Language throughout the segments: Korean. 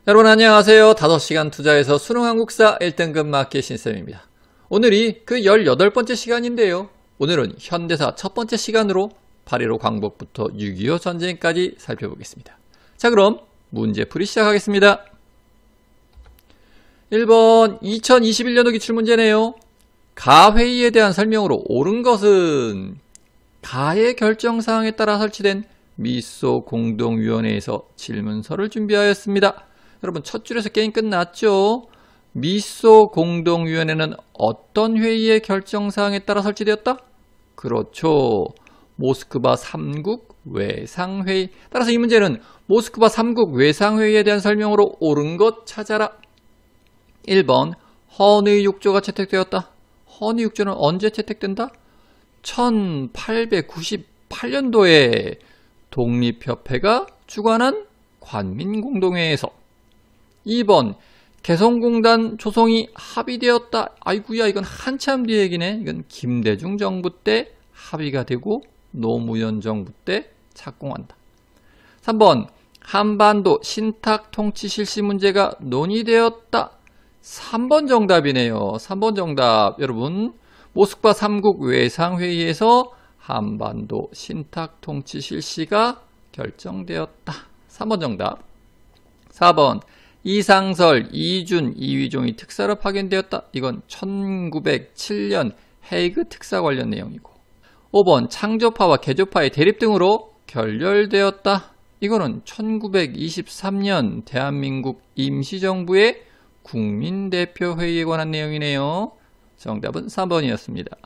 여러분 안녕하세요. 5시간 투자에서 수능 한국사 1등급 맞기 신쌤입니다. 오늘이 그 18번째 시간인데요. 오늘은 현대사 첫 번째 시간으로 8.15 광복부터 6.25 전쟁까지 살펴보겠습니다. 자, 그럼 문제풀이 시작하겠습니다. 1번 2021년도 기출문제네요. 가회의에 대한 설명으로 옳은 것은 가의 결정사항에 따라 설치된 미소 공동위원회에서 질문서를 준비하였습니다. 여러분 첫 줄에서 게임 끝났죠? 미소 공동위원회는 어떤 회의의 결정사항에 따라 설치되었다? 그렇죠. 모스크바 3국 외상회의. 따라서 이 문제는 모스크바 3국 외상회의에 대한 설명으로 옳은 것 찾아라. 1번 헌의 6조가 채택되었다. 헌의 6조는 언제 채택된다? 1898년도에 독립협회가 주관한 관민공동회에서. 2번 개성공단 조성이 합의되었다. 아이구야, 이건 한참 뒤 얘기네. 이건 김대중 정부 때 합의가 되고 노무현 정부 때 착공한다. 3번 한반도 신탁 통치 실시 문제가 논의되었다. 3번 정답이네요. 3번 정답. 여러분 모스크바 3국 외상회의에서 한반도 신탁 통치 실시가 결정되었다. 3번 정답. 4번 이상설, 이준, 이휘종이 특사로 파견되었다. 이건 1907년 헤이그 특사 관련 내용이고. 5번 창조파와 개조파의 대립 등으로 결렬되었다. 이거는 1923년 대한민국 임시정부의 국민대표회의에 관한 내용이네요. 정답은 3번이었습니다.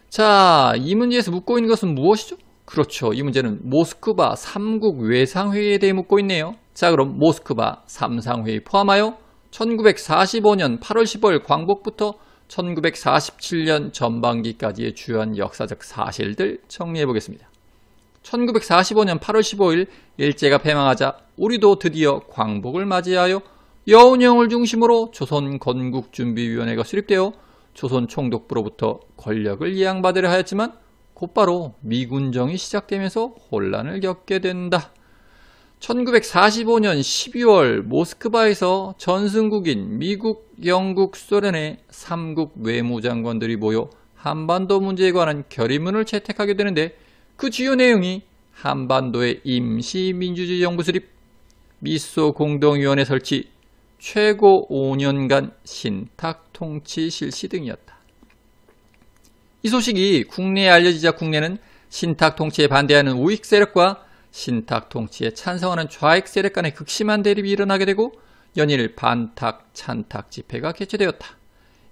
자, 이 문제에서 묻고 있는 것은 무엇이죠? 그렇죠. 이 문제는 모스크바 3국 외상회의에 대해 묻고 있네요. 자, 그럼 모스크바 3상회의 포함하여 1945년 8월 15일 광복부터 1947년 전반기까지의 주요한 역사적 사실들 정리해 보겠습니다. 1945년 8월 15일 일제가 패망하자 우리도 드디어 광복을 맞이하여 여운형을 중심으로 조선 건국준비위원회가 수립되어 조선 총독부로부터 권력을 이양받으려 하였지만 곧바로 미군정이 시작되면서 혼란을 겪게 된다. 1945년 12월 모스크바에서 전승국인 미국, 영국, 소련의 3국 외무장관들이 모여 한반도 문제에 관한 결의문을 채택하게 되는데 그 주요 내용이 한반도의 임시민주주의 정부 수립, 미소 공동위원회 설치, 최고 5년간 신탁 통치 실시 등이었다. 이 소식이 국내에 알려지자 국내는 신탁 통치에 반대하는 우익 세력과 신탁 통치에 찬성하는 좌익 세력 간의 극심한 대립이 일어나게 되고 연일 반탁, 찬탁 집회가 개최되었다.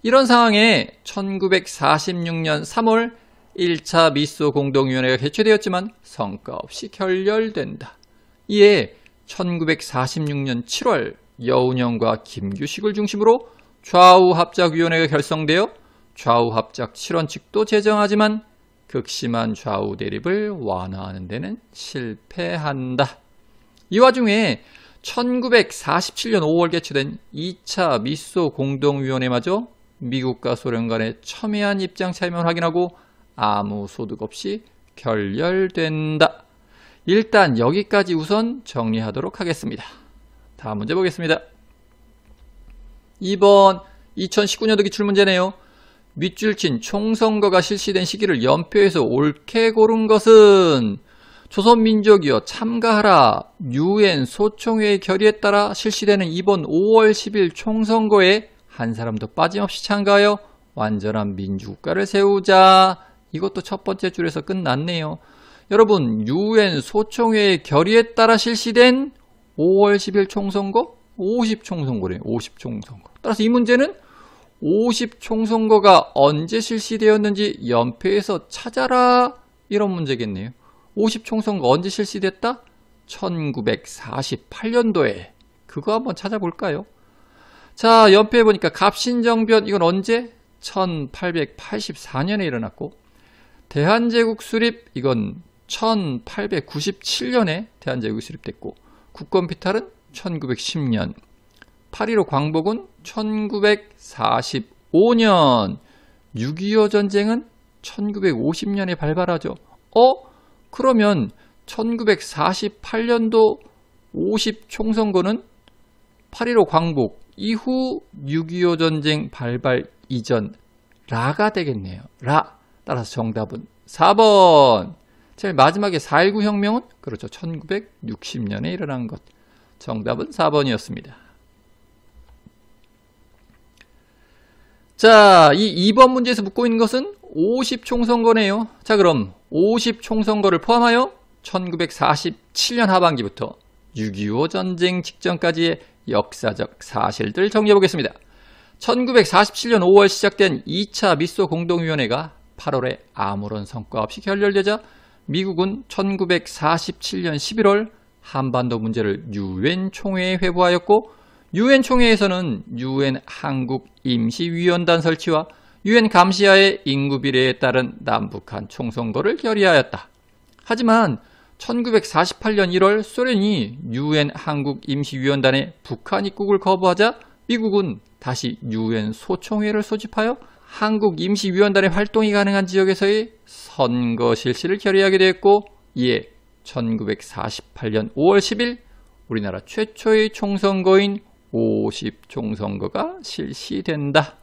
이런 상황에 1946년 3월 1차 미소 공동위원회가 개최되었지만 성과 없이 결렬된다. 이에 1946년 7월 여운형과 김규식을 중심으로 좌우합작위원회가 결성되어 좌우합작 7원칙도 제정하지만 극심한 좌우 대립을 완화하는 데는 실패한다. 이 와중에 1947년 5월 개최된 2차 미소 공동위원회마저 미국과 소련 간의 첨예한 입장 차이만 확인하고 아무 소득 없이 결렬된다. 일단 여기까지 우선 정리하도록 하겠습니다. 다음 문제 보겠습니다. 2번 2019년도 기출문제네요. 밑줄 친 총선거가 실시된 시기를 연표해서 옳게 고른 것은 조선민족이여 참가하라 UN 소총회의 결의에 따라 실시되는 이번 5월 10일 총선거에 한 사람도 빠짐없이 참가하여 완전한 민주국가를 세우자. 이것도 첫 번째 줄에서 끝났네요. 여러분 UN 소총회의 결의에 따라 실시된 5월 10일 총선거? 50총선거래요. 50총선거. 따라서 이 문제는 50총선거가 언제 실시되었는지 연표에서 찾아라. 이런 문제겠네요. 50총선거 언제 실시됐다? 1948년도에. 그거 한번 찾아볼까요? 자, 연표해 보니까 갑신정변 이건 언제? 1884년에 일어났고 대한제국 수립 이건 1897년에 대한제국이 수립됐고 국권비탈은 1910년 8.15 광복은 1945년 6.25 전쟁은 1950년에 발발하죠. 그러면 1948년도 50 총선거는 8.15 광복 이후 6.25 전쟁 발발 이전 라가 되겠네요. 라. 따라서 정답은 4번. 제일 마지막에 4.19 혁명은 그렇죠. 1960년에 일어난 것. 정답은 4번이었습니다. 자, 이 2번 문제에서 묻고 있는 것은 50 총선거네요. 자, 그럼 50 총선거를 포함하여 1947년 하반기부터 6.25 전쟁 직전까지의 역사적 사실들 정리해 보겠습니다. 1947년 5월 시작된 2차 미소 공동위원회가 8월에 아무런 성과 없이 결렬되자 미국은 1947년 11월 한반도 문제를 유엔 총회에 회부하였고, 유엔 총회에서는 유엔 한국 임시위원단 설치와 유엔 감시하에 인구 비례에 따른 남북한 총선거를 결의하였다. 하지만 1948년 1월 소련이 유엔 한국 임시위원단에 북한 입국을 거부하자 미국은 다시 유엔 소총회를 소집하여 한국 임시위원단의 활동이 가능한 지역에서의 선거 실시를 결의하게 되었고, 이에 1948년 5월 10일 우리나라 최초의 총선거인 50 총선거가 실시된다.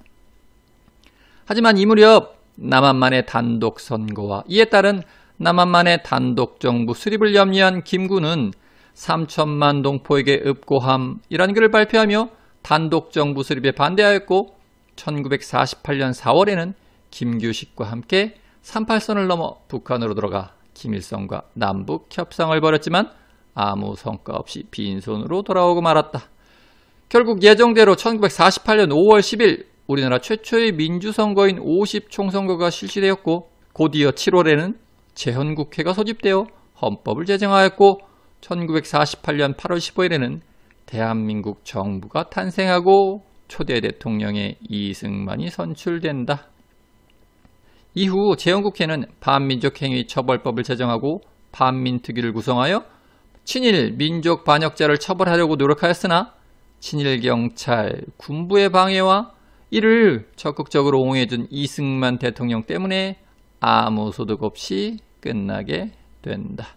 하지만 이 무렵 남한만의 단독 선거와 이에 따른 남한만의 단독 정부 수립을 염려한 김구는 3천만 동포에게 읍고함이라는 글을 발표하며 단독 정부 수립에 반대하였고, 1948년 4월에는 김규식과 함께 38선을 넘어 북한으로 들어가 김일성과 남북 협상을 벌였지만 아무 성과 없이 빈손으로 돌아오고 말았다. 결국 예정대로 1948년 5월 10일 우리나라 최초의 민주선거인 50 총선거가 실시되었고, 곧이어 7월에는 재헌국회가 소집되어 헌법을 제정하였고, 1948년 8월 15일에는 대한민국 정부가 탄생하고 초대 대통령의 이승만이 선출된다. 이후 재헌국회는 반민족행위 처벌법을 제정하고 반민특위를 구성하여 친일 민족 반역자를 처벌하려고 노력하였으나 친일경찰, 군부의 방해와 이를 적극적으로 옹호해준 이승만 대통령 때문에 아무 소득 없이 끝나게 된다.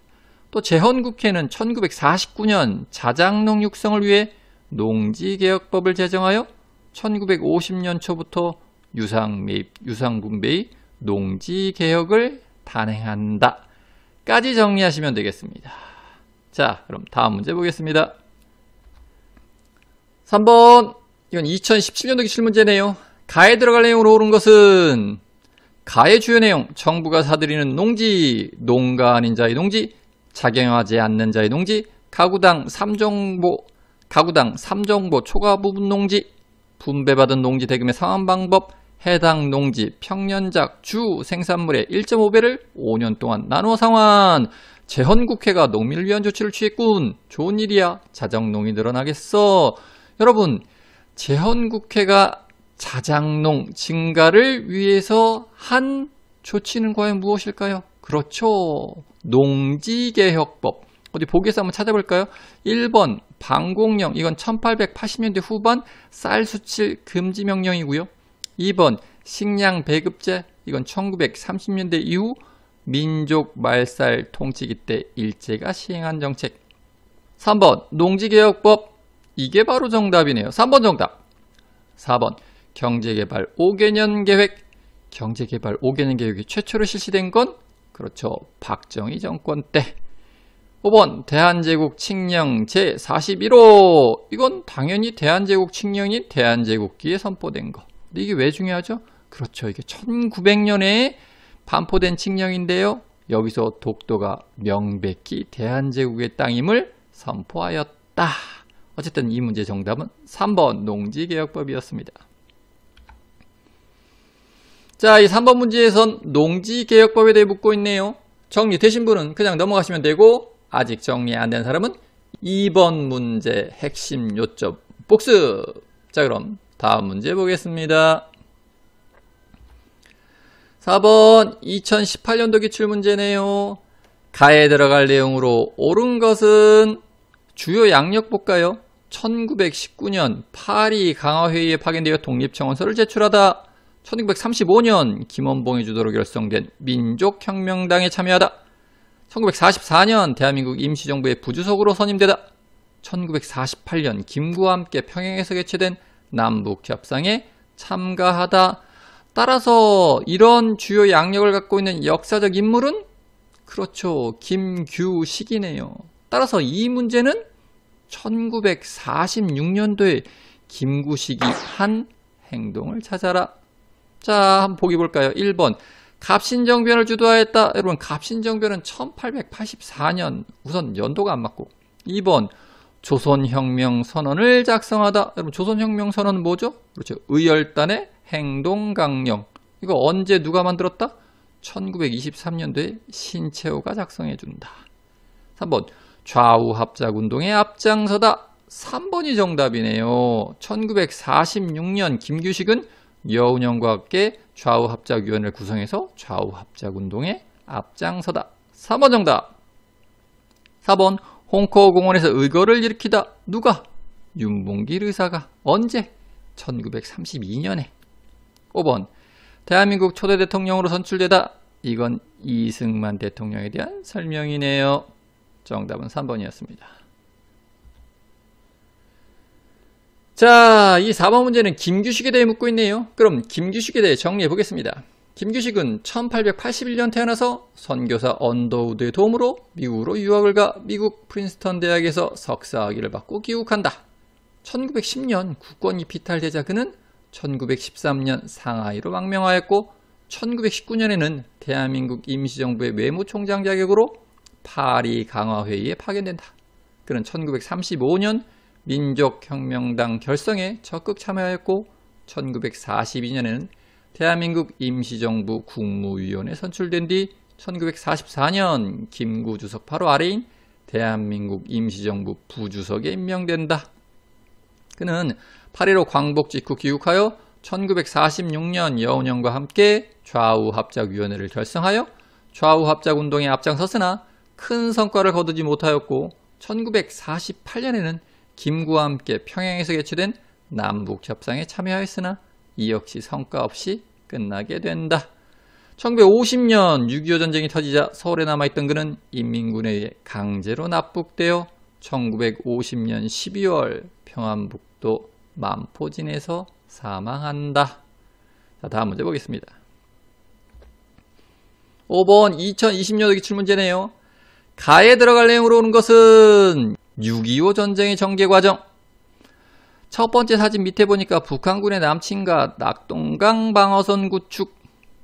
또 재헌국회는 1949년 자장농 육성을 위해 농지개혁법을 제정하여 1950년 초부터 유상매입, 유상분배의 농지개혁을 단행한다. 까지 정리하시면 되겠습니다. 자, 그럼 다음 문제 보겠습니다. 3번. 이건 2017년도 기출문제네요. 가에 들어갈 내용으로 옳은 것은 가의 주요 내용, 정부가 사들이는 농지, 농가 아닌 자의 농지, 작용하지 않는 자의 농지, 가구당 3정보 초과 부분 농지, 분배받은 농지 대금의 상환 방법, 해당 농지 평년작 주 생산물의 1.5배를 5년 동안 나누어 상환. 재헌국회가 농민을 위한 조치를 취했군. 좋은 일이야. 자정농이 늘어나겠어. 여러분, 재헌국회가 자장농 증가를 위해서 한 조치는 과연 무엇일까요? 그렇죠. 농지개혁법. 어디 보기에서 한번 찾아볼까요? 1번 방공령. 이건 1880년대 후반 쌀 수출 금지 명령이고요. 2번 식량 배급제. 이건 1930년대 이후 민족 말살 통치기 때 일제가 시행한 정책. 3번 농지개혁법. 이게 바로 정답이네요. 3번 정답. 4번 경제개발 5개년 계획. 경제개발 5개년 계획이 최초로 실시된 건 그렇죠. 박정희 정권 때. 5번 대한제국 칙령 제41호. 이건 당연히 대한제국 칙령이 대한제국기에 선포된 거. 근데 이게 왜 중요하죠? 그렇죠. 이게 1900년에 반포된 칙령인데요. 여기서 독도가 명백히 대한제국의 땅임을 선포하였다. 어쨌든 이 문제 정답은 3번 농지개혁법이었습니다. 자, 이 3번 문제에선 농지개혁법에 대해 묻고 있네요. 정리되신 분은 그냥 넘어가시면 되고, 아직 정리 안 된 사람은 2번 문제 핵심 요점 복습. 자, 그럼 다음 문제 보겠습니다. 4번 2018년도 기출문제네요. 가에 들어갈 내용으로 옳은 것은 주요 양력 볼까요? 1919년 파리 강화회의에 파견되어 독립청원서를 제출하다. 1935년 김원봉이 주도로 결성된 민족혁명당에 참여하다. 1944년 대한민국 임시정부의 부주석으로 선임되다. 1948년 김구와 함께 평양에서 개최된 남북협상에 참가하다. 따라서 이런 주요 양력을 갖고 있는 역사적 인물은 그렇죠. 김규식이네요. 따라서 이 문제는 1946년도에 김구식이 한 행동을 찾아라. 자, 한번 보기 볼까요? 1번. 갑신정변을 주도하였다. 여러분, 갑신정변은 1884년. 우선 연도가 안 맞고. 2번. 조선혁명선언을 작성하다. 여러분, 조선혁명선언은 뭐죠? 그렇죠. 의열단의 행동강령. 이거 언제 누가 만들었다? 1923년도에 신채호가 작성해준다. 3번. 좌우합작운동에 앞장서다. 3번이 정답이네요. 1946년 김규식은 여운형과 함께 좌우합작위원회를 구성해서 좌우합작운동에 앞장서다. 3번 정답. 4번. 홍커 공원에서 의거를 일으키다. 누가? 윤봉길 의사가. 언제? 1932년에. 5번. 대한민국 초대 대통령으로 선출되다. 이건 이승만 대통령에 대한 설명이네요. 정답은 3번이었습니다. 자, 이 4번 문제는 김규식에 대해 묻고 있네요. 그럼 김규식에 대해 정리해 보겠습니다. 김규식은 1881년 태어나서 선교사 언더우드의 도움으로 미국으로 유학을 가 미국 프린스턴 대학에서 석사학위를 받고 귀국한다. 1910년 국권이 피탈되자 그는 1913년 상하이로 망명하였고 1919년에는 대한민국 임시정부의 외무총장 자격으로 파리 강화회의에 파견된다. 그는 1935년 민족혁명당 결성에 적극 참여하였고 1942년에는 대한민국 임시정부 국무위원에 선출된 뒤 1944년 김구 주석 바로 아래인 대한민국 임시정부 부주석에 임명된다. 그는 8.15 광복 직후 귀국하여 1946년 여운형과 함께 좌우합작위원회를 결성하여 좌우합작운동에 앞장섰으나 큰 성과를 거두지 못하였고 1948년에는 김구와 함께 평양에서 개최된 남북협상에 참여하였으나 이 역시 성과 없이 끝나게 된다. 1950년 6.25 전쟁이 터지자 서울에 남아있던 그는 인민군에 의해 강제로 납북되어 1950년 12월 평안북도 만포진에서 사망한다. 자, 다음 문제 보겠습니다. 5번 2020년도 기출문제네요. 가에 들어갈 내용으로 오는 것은 6.25 전쟁의 전개 과정. 첫 번째 사진 밑에 보니까 북한군의 남침과 낙동강 방어선 구축.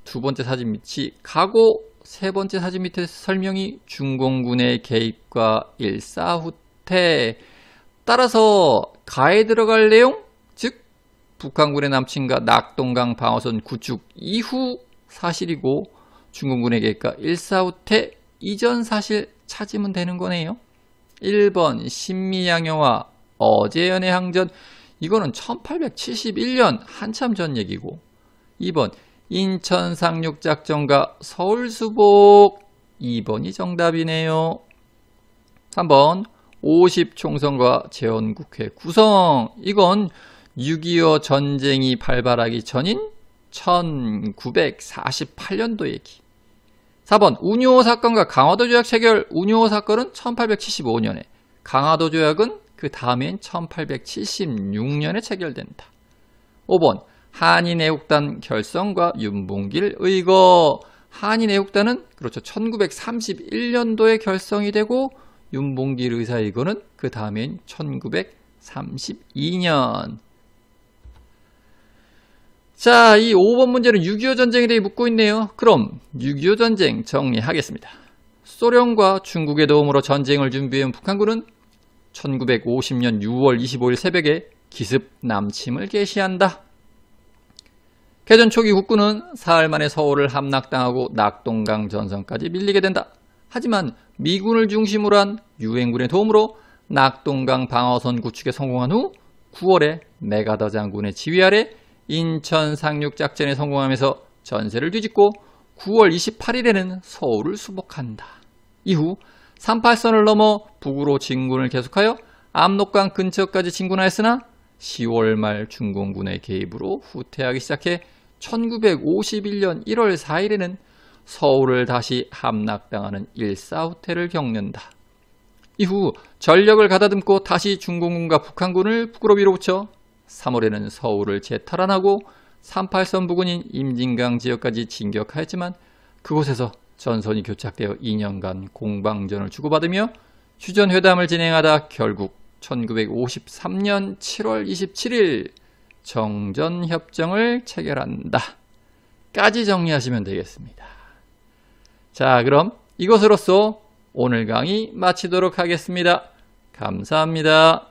두 번째 사진 밑이 가고, 세 번째 사진 밑에 설명이 중공군의 개입과 일사후퇴. 따라서 가에 들어갈 내용, 즉 북한군의 남침과 낙동강 방어선 구축 이후 사실이고 중공군의 개입과 일사후퇴 이전 사실 찾으면 되는 거네요. 1번 신미양요와 어제연의 항전. 이거는 1871년 한참 전 얘기고. 2번 인천 상륙작전과 서울수복. 2번이 정답이네요. 3번 50총선과 재헌국회 구성. 이건 6.25 전쟁이 발발하기 전인 1948년도 얘기. 4번 운요 사건과 강화도 조약 체결. 운요 사건은 1875년에, 강화도 조약은 그 다음엔 1876년에 체결된다. 5번 한인애국단 결성과 윤봉길 의거. 한인애국단은 그렇죠 1931년도에 결성이 되고 윤봉길 의사 의거는 그 다음엔 1932년. 자, 이 5번 문제는 6.25 전쟁에 대해 묻고 있네요. 그럼 6.25 전쟁 정리하겠습니다. 소련과 중국의 도움으로 전쟁을 준비해온 북한군은 1950년 6월 25일 새벽에 기습 남침을 개시한다. 개전 초기 국군은 사흘 만에 서울을 함락당하고 낙동강 전선까지 밀리게 된다. 하지만 미군을 중심으로 한 유엔군의 도움으로 낙동강 방어선 구축에 성공한 후 9월에 메가더 장군의 지휘 아래 인천 상륙작전에 성공하면서 전세를 뒤집고 9월 28일에는 서울을 수복한다. 이후 38선을 넘어 북으로 진군을 계속하여 압록강 근처까지 진군하였으나 10월 말 중공군의 개입으로 후퇴하기 시작해 1951년 1월 4일에는 서울을 다시 함락당하는 일사후퇴를 겪는다. 이후 전력을 가다듬고 다시 중공군과 북한군을 북으로 밀어붙여 3월에는 서울을 재탈환하고 38선 부근인 임진강 지역까지 진격하였지만 그곳에서 전선이 교착되어 2년간 공방전을 주고받으며 휴전회담을 진행하다 결국 1953년 7월 27일 정전협정을 체결한다. 까지 정리하시면 되겠습니다. 자, 그럼 이것으로써 오늘 강의 마치도록 하겠습니다. 감사합니다.